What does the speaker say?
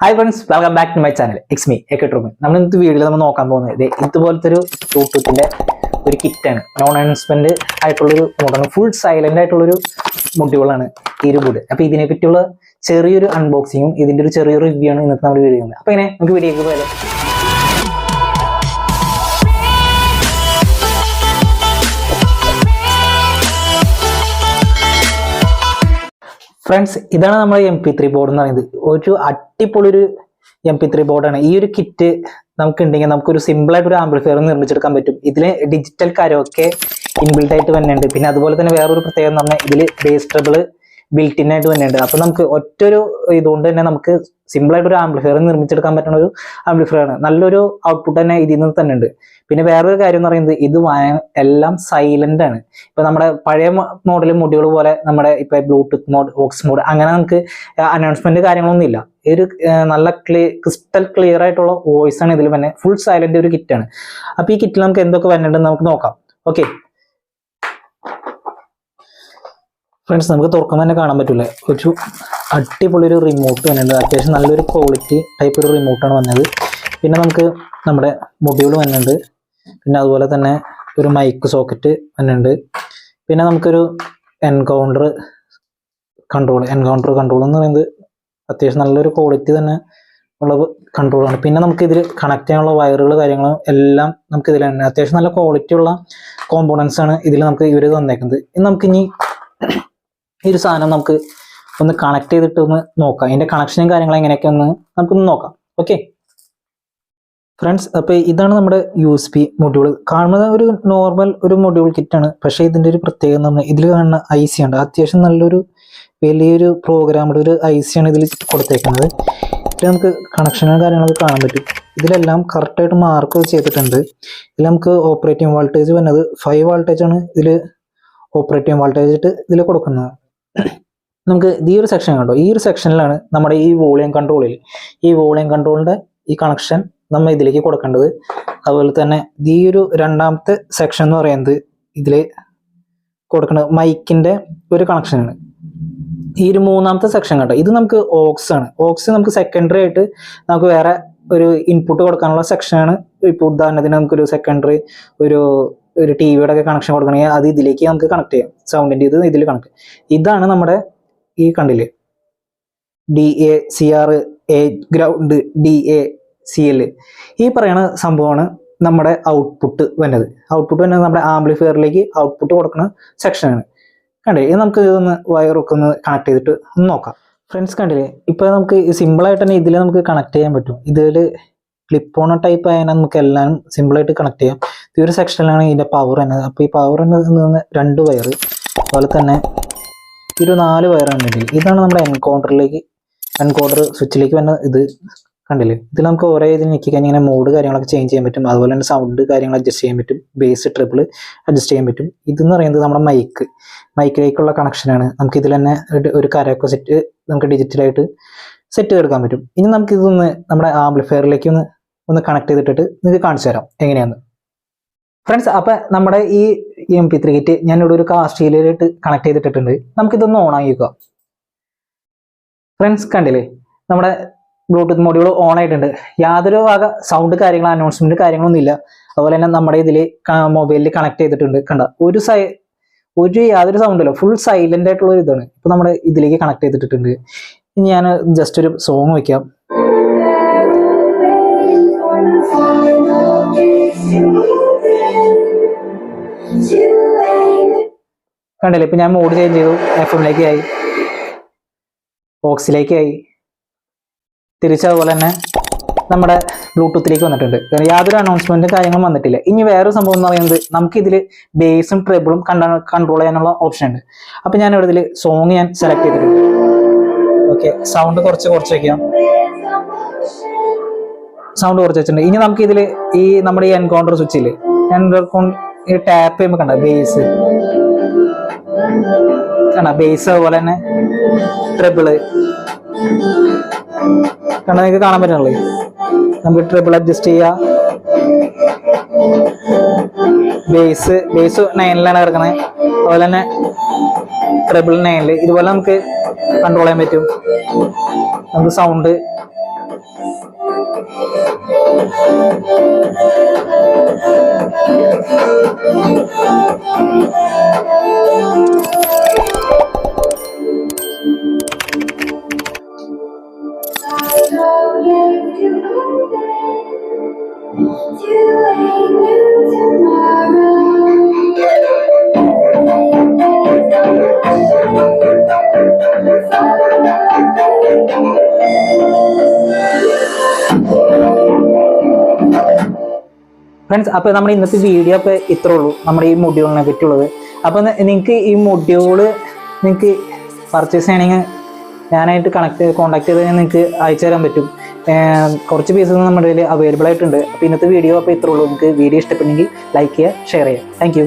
Hi friends, welcome back to my channel. It's me എക്കട്രൂമൻ. നമ്മൾ ഇന്നത്തെ വീഡിയോയിൽ നമ്മൾ നോക്കാൻ പോകുന്നത് ഇതുപോലത്തെ ഒരു ബ്ലൂടൂത്തിന്റെ ഒരു കിറ്റാണ്. നോൺ അനൗൺസ്മെന്റ് ആയിട്ടുള്ളൊരു മോഡാണ്, ഫുൾ സൈലന്റ് ആയിട്ടുള്ളൊരു മൊഡ്യൂളാണ് ഈ ഒരു ബോർഡ്. അപ്പോൾ ഇതിനെ പറ്റിയുള്ള ചെറിയൊരു അൺബോക്സിങ്ങും ഇതിന്റെ ഒരു ചെറിയൊരു റിവ്യൂ ആണ് ഇന്നത്തെ നമ്മൾ വീഡിയോ ചെയ്യുന്നത്. അപ്പോൾ ഇങ്ങനെ നമുക്ക് വീഡിയോക്ക് പോയാലോ. ഫ്രണ്ട്സ്, ഇതാണ് നമ്മുടെ MP3 ബോർഡ് എന്ന് പറയുന്നത്. ഒരു അടിപൊളി ഒരു MP3 ബോർഡാണ്. ഈ ഒരു കിറ്റ് നമുക്ക് ഉണ്ടെങ്കിൽ നമുക്കൊരു സിമ്പിൾ ആയിട്ട് ഒരു ആംപ്ലിഫയർ നിർമ്മിച്ചെടുക്കാൻ പറ്റും. ഇതിൽ ഡിജിറ്റൽ കരോക്കെ ഇൻബിൽഡ് ആയിട്ട് തന്നെയുണ്ട്. പിന്നെ അതുപോലെ തന്നെ വേറൊരു പ്രത്യേകത എന്ന് പറഞ്ഞാൽ ഇതിൽ ബേസ് ട്രബിൾ ബിൽറ്റ് ഇൻ ആയിട്ട് തന്നെയുണ്ട്. അപ്പൊ നമുക്ക് ഒറ്റൊരു ഇതുകൊണ്ട് തന്നെ നമുക്ക് സിമ്പിൾ ആയിട്ട് ഒരു ആംപ്ലിഫയർ നിർമ്മിച്ചെടുക്കാൻ പറ്റുന്ന ഒരു ആംപ്ലിഫയർ ആണ്. നല്ലൊരു ഔട്ട്പുട്ട് തന്നെ ഇതിൽ നിന്ന് തന്നെ ഉണ്ട്. പിന്നെ വേറൊരു കാര്യം എന്ന് പറയുന്നത് ഇത് എല്ലാം സൈലന്റ് ആണ്. ഇപ്പൊ നമ്മുടെ പഴയ മോഡൽ മൊഡ്യൂൾ പോലെ നമ്മുടെ ഇപ്പൊ ബ്ലൂടൂത്ത് മോഡ്, ഓക്സ് മോഡ് അങ്ങനെ നമുക്ക് അനൗൺസ്മെന്റ് കാര്യങ്ങളൊന്നും ഇല്ല. ഒരു നല്ല ക്രിസ്റ്റൽ ക്ലിയർ ആയിട്ടുള്ള വോയിസ് ആണ് ഇതിൽ തന്നെ. ഫുൾ സൈലന്റ് ഒരു കിറ്റാണ്. അപ്പൊ ഈ കിറ്റിൽ നമുക്ക് എന്തൊക്കെ വരുന്നുണ്ടെന്ന് നമുക്ക് നോക്കാം. ഓക്കെ ഫ്രണ്ട്സ്, നമുക്ക് തുറക്കുമ്പോൾ തന്നെ കാണാൻ പറ്റില്ല, ഒരു അടിപൊളി ഒരു റിമോട്ട് വന്നിട്ടുണ്ട്. അത്യാവശ്യം നല്ലൊരു ക്വാളിറ്റി ടൈപ്പ് ഒരു റിമോട്ടാണ് വന്നത്. പിന്നെ നമുക്ക് നമ്മുടെ മൊഡ്യൂൾ വന്നിട്ടുണ്ട്. പിന്നെ അതുപോലെ തന്നെ ഒരു മൈക്ക് സോക്കറ്റ് വന്നിട്ടുണ്ട്. പിന്നെ നമുക്കൊരു എൻകൗണ്ടർ കൺട്രോൾ എന്ന് പറയുന്നത് അത്യാവശ്യം നല്ലൊരു ക്വാളിറ്റി തന്നെ ഉള്ള കൺട്രോളാണ്. പിന്നെ നമുക്ക് ഇതിൽ കണക്ട് ചെയ്യാനുള്ള വയറുകൾ കാര്യങ്ങളും എല്ലാം നമുക്ക് ഇതിൽ തന്നെ അത്യാവശ്യം നല്ല ക്വാളിറ്റി ഉള്ള കോമ്പോണൻസ് ആണ് ഇതിൽ നമുക്ക് ഇവർ തന്നേക്കുന്നത്. ഇനി നമുക്കിനി ഈ ഒരു സാധനം നമുക്ക് ഒന്ന് കണക്ട് ചെയ്തിട്ട് ഒന്ന് നോക്കാം. അതിന്റെ കണക്ഷനും കാര്യങ്ങളും എങ്ങനെയൊക്കെ ഒന്ന് നമുക്കൊന്ന് നോക്കാം. ഓക്കെ ഫ്രണ്ട്സ്, അപ്പോൾ ഇതാണ് നമ്മുടെ USB മൊഡ്യൂൾ. കാണുന്നത് ഒരു നോർമൽ ഒരു മൊഡ്യൂൾ കിറ്റാണ്. പക്ഷേ ഇതിൻ്റെ ഒരു പ്രത്യേകത എന്ന് പറഞ്ഞാൽ ഇതിൽ കാണുന്ന IC ഉണ്ട്. അത്യാവശ്യം നല്ലൊരു വലിയൊരു പ്രോഗ്രാമുടെ ഒരു IC ആണ് ഇതിൽ കൊടുത്തേക്കുന്നത്. ഇതിൽ നമുക്ക് കണക്ഷനും കാര്യങ്ങളൊക്കെ കാണാൻ പറ്റും. ഇതിലെല്ലാം കറക്റ്റായിട്ട് മാർക്ക് ചെയ്തിട്ടുണ്ട്. ഇതിൽ നമുക്ക് ഓപ്പറേറ്റിംഗ് വോൾട്ടേജ് വരുന്നത് 5 വോൾട്ടേജ് ആണ് ഇതിൽ ഓപ്പറേറ്റിംഗ് വോൾട്ടേജ് ആയിട്ട് ഇതിൽ കൊടുക്കുന്നത്. നമുക്ക് ഈ ഒരു സെക്ഷൻ കണ്ടോ, ഈ ഒരു സെക്ഷനിലാണ് നമ്മുടെ ഈ വോളിയം കൺട്രോളിൻ്റെ ഈ കണക്ഷൻ നമ്മൾ ഇതിലേക്ക് കൊടുക്കേണ്ടത്. അതുപോലെ തന്നെ ഈ ഒരു രണ്ടാമത്തെ സെക്ഷൻ എന്ന് പറയുന്നത് ഇതിൽ കൊടുക്കുന്നത് മൈക്കിൻ്റെ ഒരു കണക്ഷനാണ്. ഈ ഒരു മൂന്നാമത്തെ സെക്ഷൻ കണ്ടോ, ഇത് നമുക്ക് ഓക്സ് ആണ്. ഓക്സ് നമുക്ക് സെക്കൻഡറി ആയിട്ട് നമുക്ക് വേറെ ഒരു ഇൻപുട്ട് കൊടുക്കാനുള്ള സെക്ഷനാണ്. ഇപ്പോൾ ഉദാഹരണത്തിന് നമുക്കൊരു സെക്കൻഡറി ഒരു TV-യുടെ ഒക്കെ കണക്ഷൻ കൊടുക്കണമെങ്കിൽ അത് ഇതിലേക്ക് നമുക്ക് കണക്ട് ചെയ്യാം. സൗണ്ടിൻ്റെ ഇത് ഇതിൽ കണക്ട്. ഇതാണ് നമ്മുടെ ഈ കണ്ടില്ലേ DACRA ഗ്രൗണ്ട് DACL ഈ പറയുന്ന സംഭവമാണ് നമ്മുടെ ഔട്ട്പുട്ട് വരുന്നത്. നമ്മുടെ ആംപ്ലിഫയറിലേക്ക് ഔട്ട്പുട്ട് കൊടുക്കുന്ന സെക്ഷനാണ്. കണ്ടില്ലേ, ഇത് നമുക്ക് ഇതൊന്ന് വയറൊക്കെ ഒന്ന് കണക്ട് ചെയ്തിട്ട് ഒന്ന് നോക്കാം. ഫ്രണ്ട്സ് കണ്ടില്ലേ, ഇപ്പോൾ നമുക്ക് സിമ്പിളായിട്ട് തന്നെ ഇതിൽ നമുക്ക് കണക്ട് ചെയ്യാൻ പറ്റും. ഇതിൽ ക്ലിപ്പ് ഓൺ ടൈപ്പ് ആയാൽ നമുക്ക് എല്ലാം സിമ്പിളായിട്ട് കണക്ട് ചെയ്യാം. ഈ ഒരു സെക്ഷനിലാണ് ഇതിൻ്റെ പവർ എന്നത്. അപ്പോൾ ഈ പവർ നിന്ന് 2 വയർ, അതുപോലെ തന്നെ ഒരു 4 വയറാണ് ഇതിൽ. ഇതാണ് നമ്മുടെ എൻകോഡർ സ്വിച്ചിലേക്ക് വരുന്ന ഇത്. കണ്ടില്ലേ, ഇതിൽ നമുക്ക് ഓരോ ഇതിൽ ഞെക്കി കഴിഞ്ഞാൽ ഇങ്ങനെ മോഡ് കാര്യങ്ങളൊക്കെ ചേഞ്ച് ചെയ്യാൻ പറ്റും. അതുപോലെ തന്നെ സൗണ്ട് കാര്യങ്ങൾ അഡ്ജസ്റ്റ് ചെയ്യാൻ പറ്റും. ബേസ് ട്രിപ്പിൾ അഡ്ജസ്റ്റ് ചെയ്യാൻ പറ്റും. ഇതെന്ന് പറയുന്നത് നമ്മുടെ മൈക്കിലേക്കുള്ള കണക്ഷനാണ്. നമുക്ക് ഇതിൽ തന്നെ ഒരു കരോക്കെ സെറ്റ് നമുക്ക് ഡിജിറ്റലായിട്ട് സെറ്റ് ചെയ്തെടുക്കാൻ പറ്റും. ഇനി നമുക്ക് ഇതൊന്ന് നമ്മുടെ ആംപ്ലിഫയറിലേക്ക് ഒന്ന് കണക്ട് ചെയ്തിട്ട് നിങ്ങൾക്ക് കാണിച്ചു തരാം എങ്ങനെയാന്ന്. ഫ്രണ്ട്സ്, അപ്പം നമ്മുടെ ഈ MP3 കിറ്റ് ഞാനിവിടെ ഒരു കാസ്റ്റീലായിട്ട് കണക്ട് ചെയ്തിട്ടുണ്ട്. നമുക്കിതൊന്ന് ഓൺ ആക്കിക്കാം. ഫ്രണ്ട്സ് കണ്ടില്ലേ, നമ്മുടെ ബ്ലൂടൂത്ത് മൊഡ്യൂൾ ഓൺ ആയിട്ടുണ്ട്. യാതൊരു വക സൗണ്ട് കാര്യങ്ങൾ അനൗൺസ്മെന്റ് കാര്യങ്ങളൊന്നും ഇല്ല. അതുപോലെ തന്നെ നമ്മുടെ ഇതിൽ മൊബൈലിൽ കണക്ട് ചെയ്തിട്ടുണ്ട്. കണ്ട യാതൊരു സൗണ്ട് ഇല്ല, ഫുൾ സൈലന്റ് ആയിട്ടുള്ള ഒരു ഇതാണ്. ഇപ്പൊ നമ്മുടെ ഇതിലേക്ക് കണക്ട് ചെയ്തിട്ടുണ്ട്. ഇനി ഞാൻ ജസ്റ്റ് ഒരു സോങ് വയ്ക്കാം. കണ്ടില്ലേ, ഇപ്പൊ ഞാൻ മോഡ് ചേഞ്ച് ചെയ്തു. FM-ലേക്ക് ആയി, ഓക്സിലേക്ക് ആയി, തിരിച്ചതുപോലെ തന്നെ നമ്മുടെ ബ്ലൂടൂത്തിലേക്ക് വന്നിട്ടുണ്ട്. യാതൊരു അനൗൺസ്മെന്റും കാര്യങ്ങളും വന്നിട്ടില്ല. ഇനി വേറൊരു സംഭവം എന്ന് പറയുന്നത് നമുക്കിതിൽ ബേസും ട്രിബിളും കൺട്രോൾ ചെയ്യാനുള്ള ഓപ്ഷൻ ഉണ്ട്. അപ്പൊ ഞാൻ ഇവിടെ ഇതിൽ സോങ് ഞാൻ സെലക്ട് ചെയ്തിട്ടുണ്ട്. ഓക്കെ, സൗണ്ട് കുറച്ച് വയ്ക്കാം. സൗണ്ട് കുറച്ച് വെച്ചിട്ടുണ്ട്. ഇനി നമുക്ക് ഇതിൽ ഈ നമ്മുടെ ഈ എൻകൗണ്ടർ സ്വിച്ചില് ഈ ടാപ്പ് ചെയ്യുമ്പോൾ കണ്ട ബേസ് അതുപോലെ തന്നെ ട്രിബിള് നിങ്ങൾക്ക് കാണാൻ പറ്റുന്നുള്ളൂ. നമുക്ക് ട്രിബിൾ അഡ്ജസ്റ്റ് ചെയ്യാം. ബേസ് 9-ലാണ് കിടക്കുന്നത്. അതുപോലെ തന്നെ ട്രിബിൾ 9 ഇതുപോലെ നമുക്ക് കൺട്രോൾ ചെയ്യാൻ പറ്റും. നമുക്ക് സൗണ്ട് ഫ്രണ്ട്സ്. അപ്പോൾ നമ്മുടെ ഇന്നത്തെ വീഡിയോ അപ്പോൾ ഇത്രേ ഉള്ളൂ നമ്മുടെ ഈ മൊഡ്യൂളിനെ പറ്റിയുള്ളത്. അപ്പോൾ നിങ്ങൾക്ക് ഈ മൊഡ്യൂള് നിങ്ങൾക്ക് പർച്ചേസ് ചെയ്യണമെങ്കിൽ ഞാനായിട്ട് കോൺടാക്ട് ചെയ്ത് നിങ്ങൾക്ക് അയച്ചു തരാൻ പറ്റും. കുറച്ച് പീസസ് നമ്മുടെ കയ്യിൽ അവൈലബിൾ ആയിട്ടുണ്ട്. അപ്പോൾ ഇന്നത്തെ വീഡിയോ അപ്പോൾ ഇത്രേ ഉള്ളൂ. നിങ്ങൾക്ക് വീഡിയോ ഇഷ്ടപ്പെട്ടെങ്കിൽ ലൈക്ക് ചെയ്യുക, ഷെയർ ചെയ്യുക. താങ്ക്